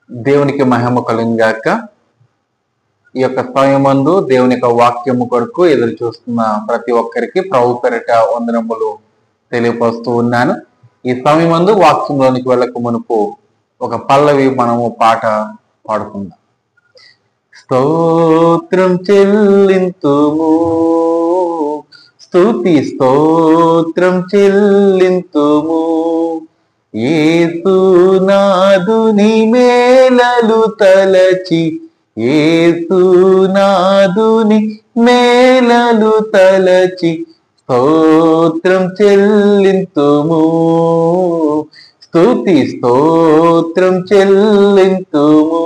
దేవునికి మహిమ కలుగుగాక. ఈ యొక్క సమయమందు దేవుని యొక్క వాక్యము కొరకు ఎదురు చూస్తున్న ప్రతి ఒక్కరికి ప్రభు పేరిట వందనములు తెలియపరుస్తూ ఉన్నాను. ఈ సమయమందు వాక్యంలోనికి వెళ్ళక మునుపు ఒక పల్లవి మనము పాట పాడుకుందాం. స్తోత్రం చెల్లింతుము, స్తుతి స్తోత్రం చెల్లింతుము, యేసునాథుని మేలలు తలచి, యేసునాథుని మేలలు తలచి, స్తోత్రం చెల్లింతుము, స్తుతి స్తోత్రం చెల్లింతుము.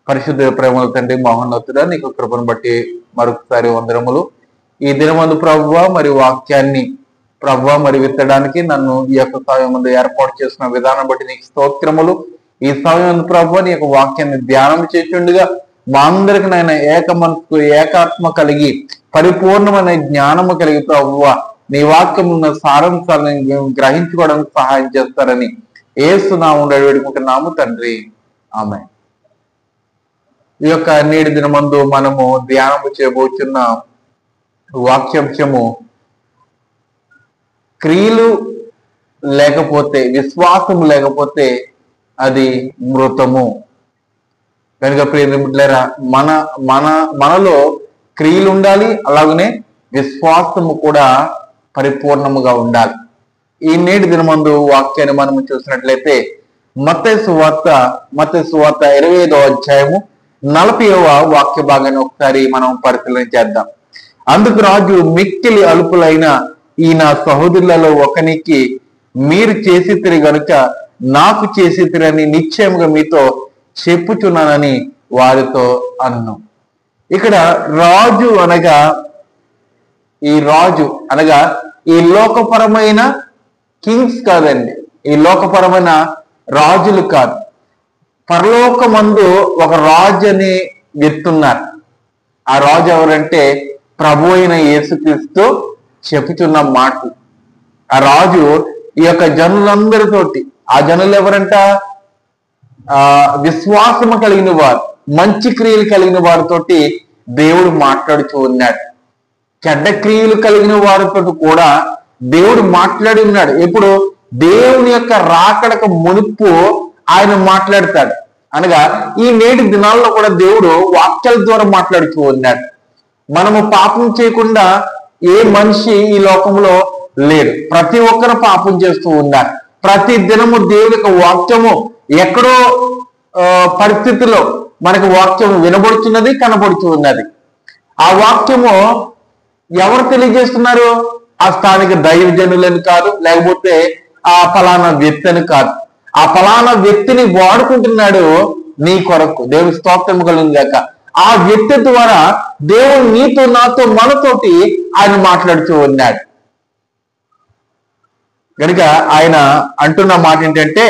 పరిశుద్ధ ప్రేమల తండ్రి మహోన్నతుడా, నీకు కృపను బట్టి మరొకసారి వందనములు. ఈ దినమందు ప్రభువా మరి వాక్యాన్ని ప్రభువా మరి విత్తడానికి నన్ను ఈ యొక్క సమయం ముందు ఏర్పాటు చేసిన విధానం బట్టి నీకు స్తోత్రములు. ఈ సమయం ప్రభువా నీ యొక్క వాక్యాన్ని ధ్యానం చేస్తుండగా మా అందరికి నాయన ఏక మనసుకు ఏకాత్మ కలిగి పరిపూర్ణమైన జ్ఞానము కలిగి ప్రభువా నీ వాక్యం ఉన్న సారాంశాలను గ్రహించుకోవడానికి సహాయం చేస్తారని యేసు నామములో వేడుకుంటున్నాము తండ్రి, ఆమేన్. ఈ యొక్క నేటి దినమందు మనము ధ్యానము చేయబోతున్న వాక్యాంశము క్రియలు లేకపోతే, విశ్వాసం లేకపోతే అది మృతము. కనుక ప్రియమిత్రులారా, మనలో క్రియలు ఉండాలి, అలాగనే విశ్వాసము కూడా పరిపూర్ణముగా ఉండాలి. ఈ నేటి దినమందు వాక్యాన్ని మనము చూసినట్లయితే మత్తయి సువార్త 25వ అధ్యాయము 40వ వాక్య భాగాన్ని ఒకసారి మనం పరిశీలన చేద్దాం. అందుకు రాజు, మిక్కిలి అల్పులైన ఈ నా సహోదరులలో ఒకనికి మీరు చేసితిరి గనుక నాకు చేసితిరని నిశ్చయముగా మీతో చెప్పుచున్నానని వారితో అన్ను. ఇక్కడ రాజు అనగా ఈ లోకపరమైన కింగ్స్ కాదండి, ఈ లోకపరమైన రాజులు కాదు. పరలోకమందు ఒక రాజు అని చెప్తున్నారు. ఆ రాజు ఎవరంటే ప్రభు అయిన యేసుక్రీస్తు చెప్పుచున్న మాట. ఆ రాజు ఈ యొక్క జనులందరితోటి, ఆ జనులు ఎవరంట? విశ్వాసము కలిగిన వారు, మంచి క్రియలు కలిగిన వారితోటి దేవుడు మాట్లాడుతూ ఉన్నాడు. చెడ్డ క్రియలు కలిగిన వారితో కూడా దేవుడు మాట్లాడి ఉన్నాడు. ఇప్పుడు దేవుని యొక్క రాకడకు మునుపు ఆయన మాట్లాడతాడు. అనగా ఈ నేటి దినాల్లో కూడా దేవుడు వాక్యాల ద్వారా మాట్లాడుతూ ఉన్నాడు. మనము పాపం చేయకుండా ఏ మనిషి ఈ లోకంలో లేడు. ప్రతి ఒక్కరు పాపం చేస్తూ ఉన్నారు. ప్రతి దినము దేవుని యొక్క వాక్యము ఎక్కడో పరిస్థితిలో మనకు వాక్యము వినబడుతున్నది, కనబడుతూ ఉన్నది. ఆ వాక్యము ఎవరు తెలియజేస్తున్నారు? ఆ స్థానిక దైవజనులని కాదు, లేకపోతే ఆ ఫలానా వ్యక్తి అని కాదు. ఆ ఫలానా వ్యక్తిని వాడుకుంటున్నాడు నీ కొరకు. దేవుని స్తోత్రం కలుగుగాక. ఆ వ్యక్తి ద్వారా దేవుడు నీతో, నాతో, మనతోటి ఆయన మాట్లాడుతూ ఉన్నాడు. కనుక ఆయన అంటున్న మాట ఏంటంటే,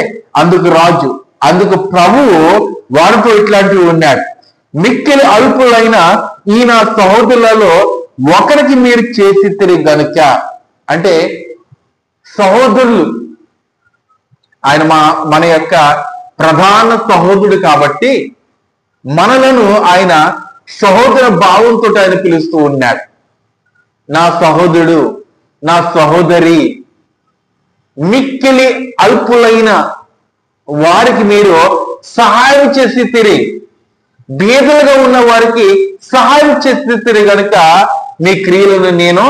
అందుకు ప్రభువు వారితో ఇట్లాంటివి ఉన్నాడు. మిక్కిలి అల్పులైన ఈ నా సహోదరులలో ఒకరికి మీరు చేసి తిరిగి గనుక, అంటే సహోదరులు, ఆయన మన యొక్క ప్రధాన సహోదరుడు కాబట్టి మనలను ఆయన సహోదర భావంతో ఆయన పిలుస్తూ ఉన్నాడు. నా సహోదరుడు, నా సహోదరి, మిక్కిలి అల్పులైన వారికి మీరు సహాయం చేసి తిరిగి, బీదలుగా ఉన్న వారికి సహాయం చేసి తిరిగి గనుక మీ క్రియలను నేను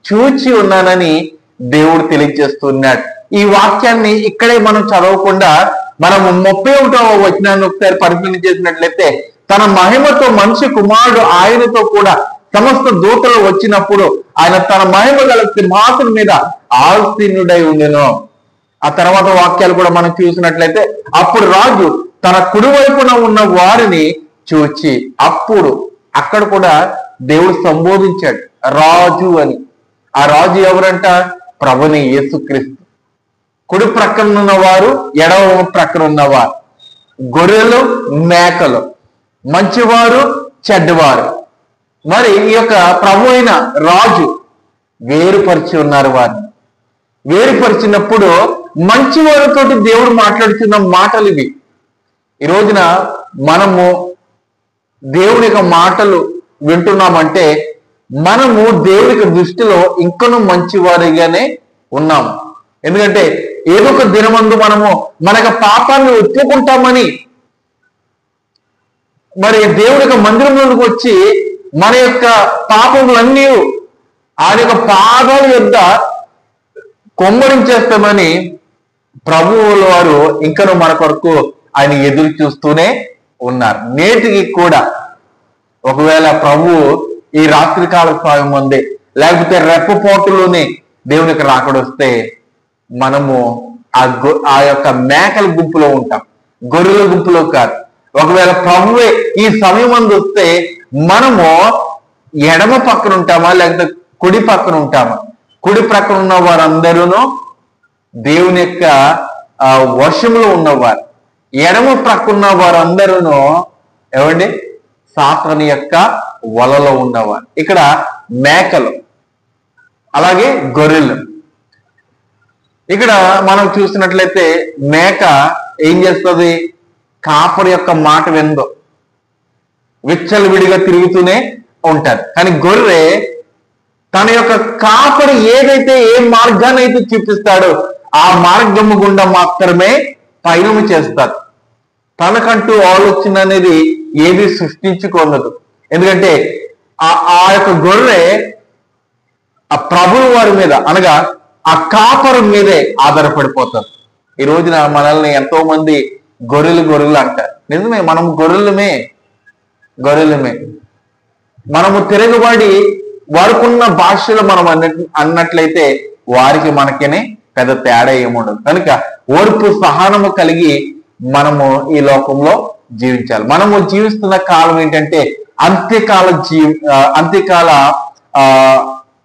చూచి ఉన్నానని దేవుడు తెలియజేస్తున్నాడు. ఈ వాక్యాన్ని ఇక్కడే మనం చదవకుండా మనము 31వ వచనాన్ని ఒకసారి పరిశీలన చేసినట్లయితే, తన మహిమతో మనిషి కుమారుడు ఆయనతో కూడా సమస్త దూతలు వచ్చినప్పుడు ఆయన తన మహిమ గల సింహాసనం మీద ఆసీనుడై ఉండెను. ఆ తర్వాత వాక్యాలు కూడా మనం చూసినట్లయితే, అప్పుడు రాజు తన కుడివైపున ఉన్న వారిని చూచి, అప్పుడు అక్కడ కూడా దేవుడు సంబోధించాడు రాజు అని. ఆ రాజు ఎవరంట? ప్రభుని యేసుక్రీస్తు. కుడి ప్రక్కన ఉన్నవారు, ఎడవ ప్రక్కన ఉన్నవారు, గొర్రెలు, మేకలు, మంచివారు, చెడ్డవారు. మరి ఈ యొక్క ప్రభు అయిన రాజు వేరుపరిచి ఉన్నారు. వారిని వేరుపరిచినప్పుడు మంచి వారితోటి దేవుడు మాట్లాడుతున్న మాటలు ఇవి. ఈ రోజున మనము దేవుని యొక్క మాటలు వింటున్నామంటే మనము దేవునికి దృష్టిలో ఇంకనూ మంచివారిగానే ఉన్నాము. ఎందుకంటే ఏదో ఒక దినమందు మనము మన యొక్క పాపాన్ని ఒప్పుకుంటామని మరి దేవుడి యొక్క మందిరంలోకి వచ్చి మన యొక్క పాపములన్నీ ఆయన యొక్క పాదాల యొద్ద కొమ్మరించేస్తామని ప్రభువుల వారు ఇంకనూ మన కొరకు ఆయన ఎదురు చూస్తూనే ఉన్నారు. నేటికి కూడా ఒకవేళ ప్రభువు ఈ రాత్రికాల సమయం ముందే లేకపోతే రెప్పపోటులోనే దేవునికి రాకడొస్తే మనము ఆ యొక్క మేకల గుంపులో ఉంటాం, గొర్రెల గుంపులో కాదు. ఒకవేళ ప్రభువే ఈ సమయం ముందు వస్తే మనము ఎడమ పక్కన ఉంటామా లేకపోతే కుడి పక్కన ఉంటామా? కుడి ప్రక్కన ఉన్న వారందరూ దేవుని యొక్క వర్షంలో ఉన్నవారు, ఎడమ ప్రక్కన వారందరూ ఏమండి సాతాను యొక్క వలలో ఉన్నవారు. ఇక్కడ మేకలు అలాగే గొర్రెలు. ఇక్కడ మనం చూసినట్లయితే మేక ఏం చేస్తుంది? కాపరి యొక్క మాట విందో విచ్చలవిడిగా తిరుగుతూనే ఉంటారు. కానీ గొర్రె తన యొక్క కాపరి ఏదైతే ఏ మార్గాన్ని అయితే చూపిస్తాడో ఆ మార్గము గుండా మాత్రమే పయనము చేస్తారు. తనకంటూ ఆలోచన అనేది ఏది సృష్టించుకోనదు. ఎందుకంటే ఆ యొక్క గొర్రె ఆ ప్రభువు వారి మీద అనగా ఆ కాపరు మీదే ఆధారపడిపోతారు. ఈ రోజున మనల్ని ఎంతో మంది గొర్రెలు అంటారు. నిజమే, మనం గొర్రెలమే. మనము తిరగబడి వారికున్న భాషలో మనం అన్నట్లయితే వారికి మనకినే పెద్ద తేడా ఏముండదు. కనుక ఓర్పు సహనము కలిగి మనము ఈ లోకంలో జీవించాలి. మనము జీవిస్తున్న కాలం ఏంటంటే అంత్యకాల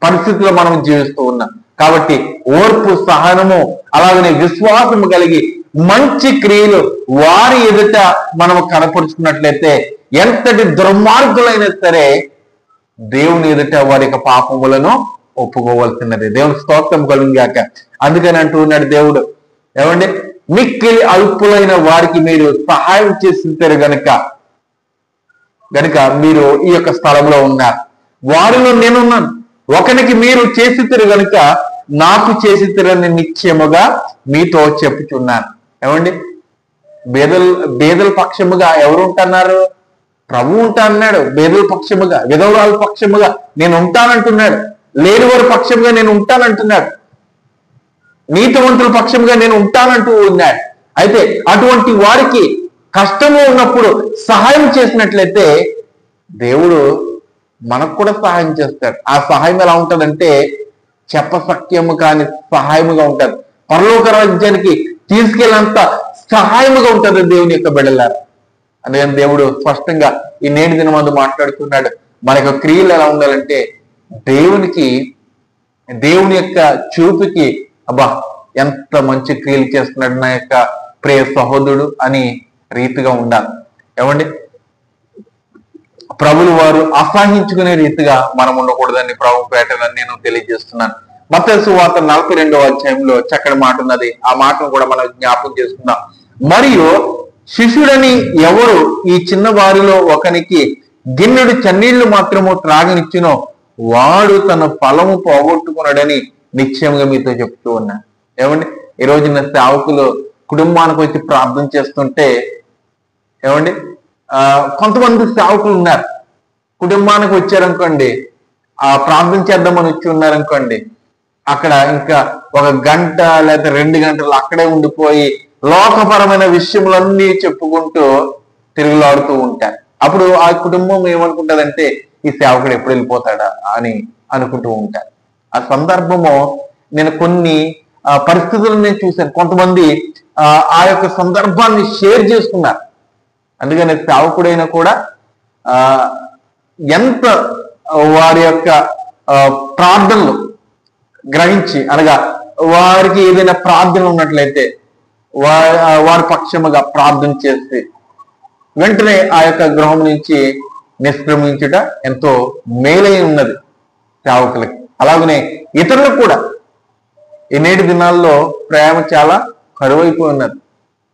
పరిస్థితుల్లో మనం జీవిస్తూ ఉన్నాం. కాబట్టి ఓర్పు సహనము అలాగనే విశ్వాసము కలిగి మంచి క్రియలు వారి ఎదుట మనము కనపరుచుకున్నట్లయితే ఎంతటి దుర్మార్గులైనా సరే దేవుని ఎదుట వారి యొక్క పాపములను ఒప్పుకోవాల్సినది. దేవుని స్తోత్రం కలుగాక. అందుకని అంటూ ఉన్నాడు దేవుడు, ఏమండి మిక్కిలి అల్పులైన వారికి మీరు సహాయం చేసింటారు గనుక మీరు ఈ యొక్క స్థలంలో ఉన్నారు. వారిలో నేనున్నాను. ఒకరికి మీరు చేసిద్దరు గనుక నాకు చేసిద్దరని నిశ్చయముగా మీతో చెప్పుచున్నాను. ఏమండి బేదల పక్షముగా ఎవరు ఉంటున్నారు? ప్రభు ఉంటా అన్నాడు. బేదల పక్షముగా, విధవరాల పక్షముగా నేను ఉంటానంటున్నాడు. లేనివారి పక్షముగా నేను ఉంటానంటున్నాడు. నీతివంతుల పక్షముగా నేను ఉంటానంటూ ఉన్నాడు. అయితే అటువంటి వారికి కష్టంలో ఉన్నప్పుడు సహాయం చేసినట్లయితే దేవుడు మనకు కూడా సహాయం చేస్తాడు. ఆ సహాయం ఎలా ఉంటుందంటే చెప్పసఖ్యము కాని సహాయముగా ఉంటుంది. పరలోక రాజ్యానికి తీసుకెళ్ళంత సహాయముగా ఉంటుంది దేవుని యొక్క బిడ్డలారా. అందుకని దేవుడు స్పష్టంగా ఈ నేటి దినమందు మాట్లాడుతున్నాడు. మన యొక్క క్రియలు ఎలా ఉండాలంటే దేవుని యొక్క చూపుకి అబ్బా ఎంత మంచి క్రియలు చేస్తున్నాడు నా యొక్క ప్రియ సహోదరుడు అని రీతిగా ఉండాలి. ఏమండి ప్రభులు వారు అసహించుకునే రీతిగా మనం ఉండకూడదని ప్రభు పేటని నేను తెలియజేస్తున్నాను. మత్తయి సువార్త 42వ అధ్యాయంలో చక్కటి మాట ఉన్నది. ఆ మాటను కూడా మనం జ్ఞాపకం చేసుకుందాం. మరియు శిష్యుడని ఎవరు ఈ చిన్న వారిలో ఒకనికి గిన్నెడు చన్నీళ్లు మాత్రము త్రాగనిచ్చినో వాడు తన ఫలము పోగొట్టుకున్నాడని నిశ్చయంగా మీతో చెప్తూ ఉన్నా. ఏమండి ఈ రోజున సేవకులు కుటుంబానికి వచ్చి ప్రార్థన చేస్తుంటే ఏమండి కొంతమంది సేవకులు ఉన్నారు. కుటుంబానికి వచ్చారనుకోండి, ప్రార్థన చేద్దామని వచ్చి ఉన్నారనుకోండి, అక్కడ ఇంకా 1 గంట లేదా 2 గంటలు అక్కడే ఉండిపోయి లోకపరమైన విషయములన్నీ చెప్పుకుంటూ తిరుగులాడుతూ ఉంటారు. అప్పుడు ఆ కుటుంబం ఏమనుకుంటుందంటే ఈ సేవకుడు ఎప్పుడు వెళ్ళిపోతాడా అని అనుకుంటూ ఉంటారు. ఆ సందర్భము నేను కొన్ని పరిస్థితులను నేను చూశాను. కొంతమంది ఆ యొక్క సందర్భాన్ని షేర్ చేసుకున్నారు. అందుకని సేవకుడైనా కూడా ఎంత వారి యొక్క ప్రార్థనలు గ్రహించి అనగా వారికి ఏదైనా ప్రార్థన ఉన్నట్లయితే వారి పక్షముగా ప్రార్థన చేసి వెంటనే ఆ యొక్క గృహం నుంచి నిష్క్రమించుట ఎంతో మేలై ఉన్నది సేవకులకి. అలాగనే ఇతరులకు కూడా ఈ నేటి దినాల్లో ప్రేమ చాలా కరువైపోయి ఉన్నది.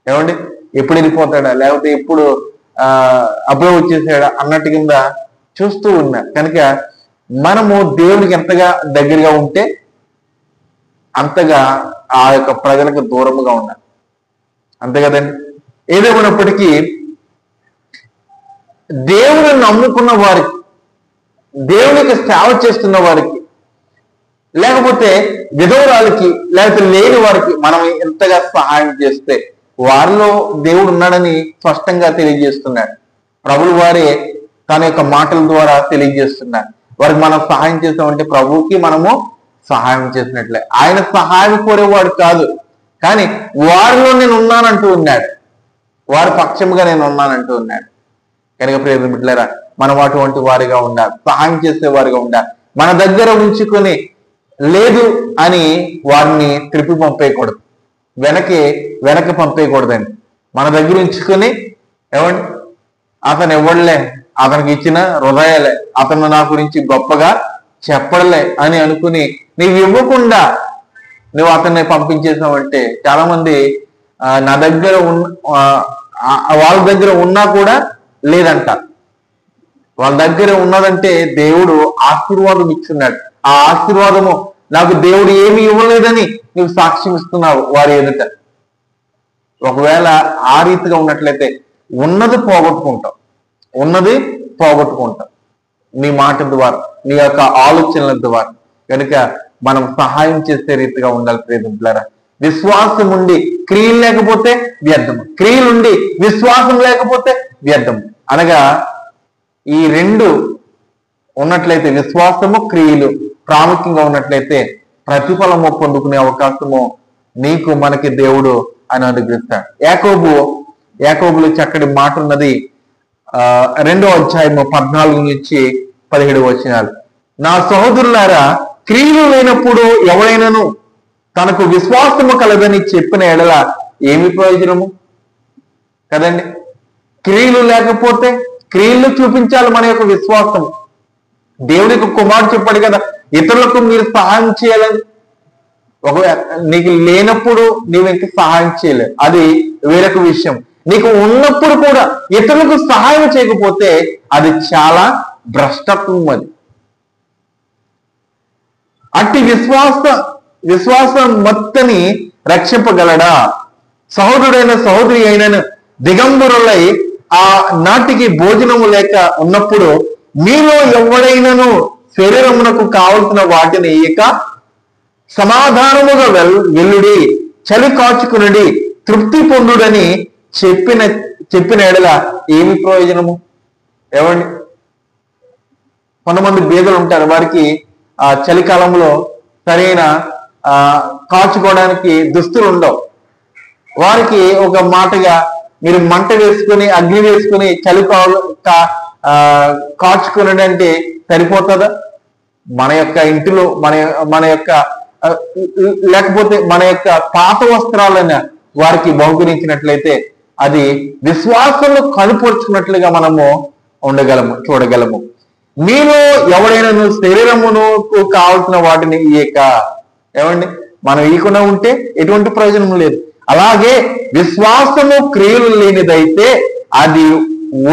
ఏమండి ఎప్పుడు వెళ్ళిపోతాడా, లేకపోతే ఎప్పుడు అప్పుడే వచ్చేసాడా అన్నట్టు కింద చూస్తూ ఉన్నారు. కనుక మనము దేవునికి ఎంతగా దగ్గరగా ఉంటే అంతగా ఆ యొక్క ప్రజలకు దూరముగా ఉండాలి. అంతే కదండి. ఏదేమైనప్పటికీ దేవుని నమ్ముకున్న వారికి, దేవునికి సేవ చేస్తున్న వారికి, లేకపోతే విధవరాలకి, లేకపోతే లేని వారికి మనం ఎంతగా సహాయం చేస్తే వారిలో దేవుడు ఉన్నాడని స్పష్టంగా తెలియజేస్తున్నాడు. ప్రభువు వారే తన యొక్క మాటల ద్వారా తెలియజేస్తున్నాడు. వారికి మనం సహాయం చేస్తామంటే ప్రభువుకి మనము సహాయం చేసినట్లే. ఆయన సహాయం కోరేవాడు కాదు, కానీ వారిలో నేను ఉన్నానంటూ ఉన్నాడు, వారి పక్షముగా నేను ఉన్నానంటూ ఉన్నాడు. కనుక ప్రియ బిడ్డలారా, మనం అటువంటి వారిగా ఉండాలి, సహాయం చేసే వారిగా ఉండాలి. మన దగ్గర ఉంచుకొని లేదు అని వారిని త్రిప్పి పంపేయకూడదు, వెనక్కి పంపేయకూడదండి. మన దగ్గర ఉంచుకొని ఏమండి అతను ఇవ్వడలే, అతనికి ఇచ్చిన హృదయాలే, అతను నా గురించి గొప్పగా చెప్పడలే అని అనుకుని నీవు ఇవ్వకుండా నువ్వు అతన్ని పంపించేసావంటే, చాలా మంది నా దగ్గర వాళ్ళ దగ్గర ఉన్నా కూడా లేదంట. వాళ్ళ దగ్గర ఉన్నదంటే దేవుడు ఆశీర్వాదం ఇచ్చున్నాడు. ఆ ఆశీర్వాదము నాకు దేవుడు ఏమి ఇవ్వలేదని నువ్వు సాక్ష్యం ఇస్తున్నావు వారి ఎదుట. ఒకవేళ ఆ రీతిగా ఉన్నట్లయితే ఉన్నది పోగొట్టుకుంటాం నీ మాట ద్వారా, నీ యొక్క ఆలోచనల ద్వారా. కనుక మనం సహాయం చేసే రీతిగా ఉండాలి. ప్రేమించారా, విశ్వాసం ఉండి క్రియలు లేకపోతే వ్యర్థము, క్రియలుండి విశ్వాసం లేకపోతే వ్యర్థము. అనగా ఈ రెండు ఉన్నట్లయితే, విశ్వాసము క్రియలు ప్రాముఖ్యంగా ఉన్నట్లయితే ప్రతిఫలము పొందుకునే అవకాశము నీకు మనకి దేవుడు అని అనుగ్రహిస్తాడు. యాకోబులో చక్కటి మాట ఉన్నది. 2వ అధ్యాయము 14-17 వచనాలు. నా సహోదరులారా, క్రియలు లేనప్పుడు ఎవరైనాను తనకు విశ్వాసము కలదని చెప్పిన ఎడల ఏమి ప్రయోజనము కదండి. క్రియలు లేకపోతే, క్రియలు చూపించాలి మన యొక్క విశ్వాసం. దేవుడికి కుమారుడు చెప్పాడు కదా, ఇతరులకు మీరు సహాయం చేయాలని. ఒకవేళ నీకు లేనప్పుడు నీవు ఇంకా సహాయం చేయలేదు, అది వేరొక విషయం. నీకు ఉన్నప్పుడు కూడా ఇతరులకు సహాయం చేయకపోతే అది చాలా భ్రష్టత్వం. అది అట్టి విశ్వాసం మొత్తని రక్షింపగలడా? సహోదరుడైన సహోదరి అయినను దిగంబరులై ఆ నాటికి భోజనము లేక ఉన్నప్పుడు మీలో ఎవడైనను శరీరమునకు కావలసిన వాటిని ఇక సమాధానముగా వెల్లుడి, చలి కాచుకునుడి, తృప్తి పొందుడని చెప్పిన ఎడల ఏమి ప్రయోజనము? ఏమండి, కొంతమంది బీదలు ఉంటారు, వారికి ఆ చలికాలంలో సరైన కాచుకోవడానికి దుస్తులు ఉండవు. వారికి ఒక మాటగా మీరు మంట వేసుకుని, అగ్ని వేసుకుని చలి కాచుకుని అంటే సరిపోతుందా? మన యొక్క ఇంటిలో మన యొక్క లేకపోతే మన యొక్క పాత వస్త్రాలను వారికి బహుకరించినట్లయితే అది విశ్వాసంలో కనుపరుచుకున్నట్లుగా మనము చూడగలము. మీలో ఎవడైనా శరీరమును కావాల్సిన వాటిని ఇయ్యక, ఏమండి, మనం ఇయ్యకుండా ఉంటే ఎటువంటి ప్రయోజనం లేదు. అలాగే విశ్వాసము క్రియలు లేనిదైతే అది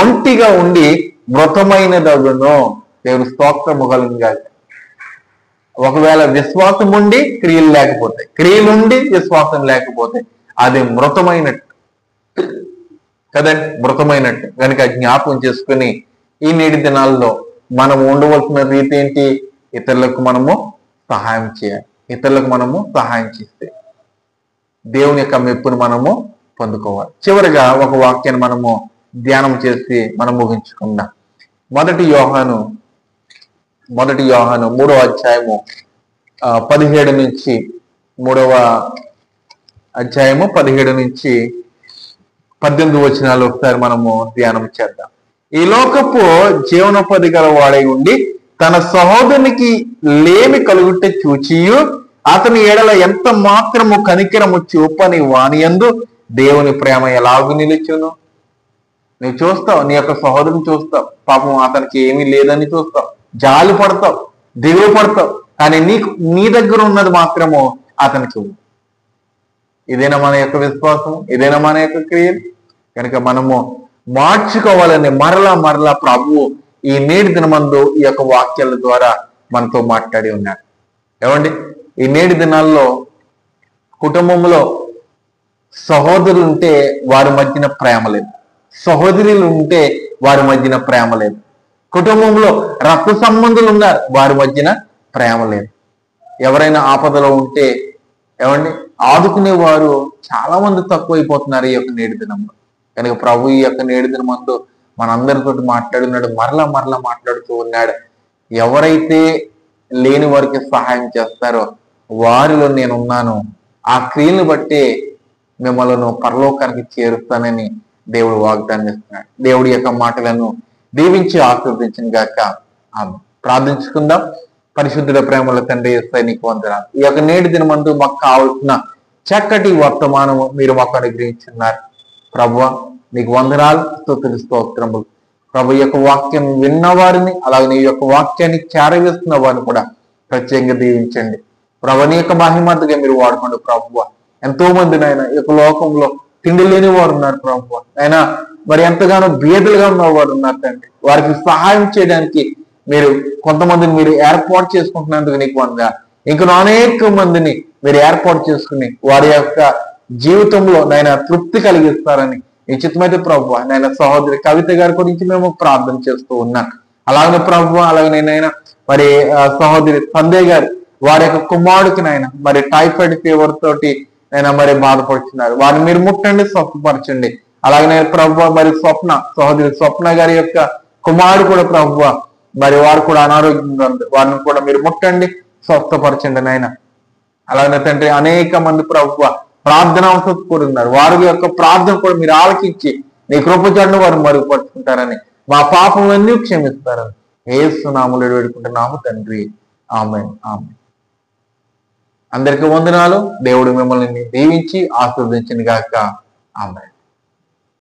ఒంటిగా ఉండి మృతమైనదగును. దేవుని స్తోత్రము కలుగుగాక. ఒకవేళ విశ్వాసం ఉండి క్రియలు లేకపోతే, క్రియలుండి విశ్వాసం లేకపోతే అది మృతమైనట్టు కదండి, మృతమైనట్టు. కనుక జ్ఞాపకం చేసుకుని ఈ నేటి దినాల్లో మనం ఉండవలసిన రీతి ఏంటి? ఇతరులకు మనము సహాయం చేయాలి. ఇతరులకు మనము సహాయం చేస్తే దేవుని యొక్క మెప్పును మనము పొందుకోవాలి. చివరిగా ఒక వాక్యాన్ని మనము ధ్యానం చేసి మనం ముగించుకుందాం. మొదటి యోహాను 3వ అధ్యాయము 17 నుంచి 3వ అధ్యాయము 17 నుంచి 18 వచనాలు ఒకసారి మనము ధ్యానం చేద్దాం. ఈ లోకపు జీవనోపాధి గల వాడై ఉండి తన సహోదరునికి లేమి కలుగుటే చూచియు అతని ఎడల ఎంత మాత్రము కనికరము చూపని వానియందు దేవుని ప్రేమ ఎలాగూ నిలిచును? నువ్వు చూస్తావు, నీ యొక్క సహోదరుని చూస్తావు, పాపం అతనికి ఏమీ లేదని చూస్తావు, జాలి పడతావు, దిగులు పడతావు, కానీ నీ దగ్గర ఉన్నది మాత్రము అతనికి. ఇదేనా మన యొక్క విశ్వాసం? ఇదేనా మన యొక్క క్రియలు? కనుక మనము మార్చుకోవాలని మరలా మరలా ప్రభువు ఈ నేటి దినమందు ఈ యొక్క వాక్యాల ద్వారా మనతో మాట్లాడి ఉన్నాడు. ఏమండి, ఈ నేటి దినాల్లో కుటుంబంలో సహోదరులు ఉంటే వారి మధ్యన ప్రేమ లేదు, సహోదరులు ఉంటే వారి మధ్యన ప్రేమ లేదు, కుటుంబంలో రక్త సంబంధులు ఉన్నారు, వారి మధ్యన ప్రేమ లేదు. ఎవరైనా ఆపదలో ఉంటే ఏమండి ఆదుకునేవారు చాలా మంది తక్కువైపోతున్నారు ఈ యొక్క నేటి దినంలో. కనుక ప్రభు ఈ యొక్క నేటి దినమందు మనందరితో మాట్లాడున్నాడు, మరలా మరలా మాట్లాడుతూ ఉన్నాడు. ఎవరైతే లేని వారికి సహాయం చేస్తారో వారిలో నేనున్నాను, ఆ క్రియలను బట్టి మిమ్మల్ని పరలోకానికి చేరుస్తానని దేవుడు వాగ్దానం చేస్తున్నాడు. దేవుడి యొక్క మాటలను దీవించి ఆశీర్వదించిన గాక. ఆమె ప్రార్థించుకుందాం. పరిశుద్ధుల ప్రేమల తండ్రి యేసయ్య నీకు వందనాలు. ఈ యొక్క నేటి దినమందు మాకు కావలసిన చక్కటి వర్తమానము మీరు మాకు అనుగ్రహించున్నారు. ప్రభువా నీకు వందనాలు, స్తుతులు, స్తోత్రములు. ప్రభు యొక్క వాక్యం విన్నవారిని అలాగే నీ యొక్క వాక్యాన్ని చేరవేస్తున్న వారిని కూడా ప్రత్యేకంగా దీవించండి. ప్రభు నీ యొక్క మహిమగా మీరు వాడుకోండి. ప్రభువా ఎంతో మంది నాయన ఈ యొక్క లోకంలో తిండి లేని వారు ఉన్నారు. ప్రభువా అయినా మరి ఎంతగానో బీదలుగా ఉన్నవారు ఉన్నారు తండ్రి. వారికి సహాయం చేయడానికి మీరు కొంతమందిని మీరు ఏర్పాటు చేసుకుంటున్నందుకు నీకు వందనాలు. ఇంకా అనేక మందిని మీరు ఏర్పాటు చేసుకుని వారి యొక్క జీవితంలో నాయన తృప్తి కలిగిస్తారని నిశ్చితమైతే ప్రభువా నాయన సహోదరి కవిత గారి గురించి మేము ప్రార్థన చేస్తూ ఉన్నాం. అలాగే ప్రభువా అలాగే నేనైనా మరి సహోదరి సందే గారు వారి యొక్క కుమారుడికి నాయన మరి టైఫాయిడ్ ఫీవర్ తోటి నేను మరి బాధపడుతున్నారు. వారిని మీరు ముట్టండి, స్వస్థపరచండి. అలాగే ప్రభువా మరి సహోదరి స్వప్న గారి యొక్క కుమారుడు కూడా ప్రభువా మరి వారు కూడా అనారోగ్యంగా ఉంది, వారిని కూడా మీరు ముట్టండి, స్వస్థపరచండి నాయన. అలాగే తండ్రి అనేక మంది ప్రభువా ప్రార్థన అవసరం కూడా ఉన్నారు. వారి యొక్క ప్రార్థన కూడా మీరు ఆలకించి నీ కృపచాటును వారు మరుగుపరుచుకుంటారని, మా పాపములన్నీ క్షమిస్తారని యేసు నామములో వేడుకుంటున్నాము తండ్రి. ఆమేన్. ఆమేన్. అందరికీ వందనాలు. దేవుడు మిమ్మల్ని దీవించి ఆశీర్వదించిన గాక. ఆమేన్.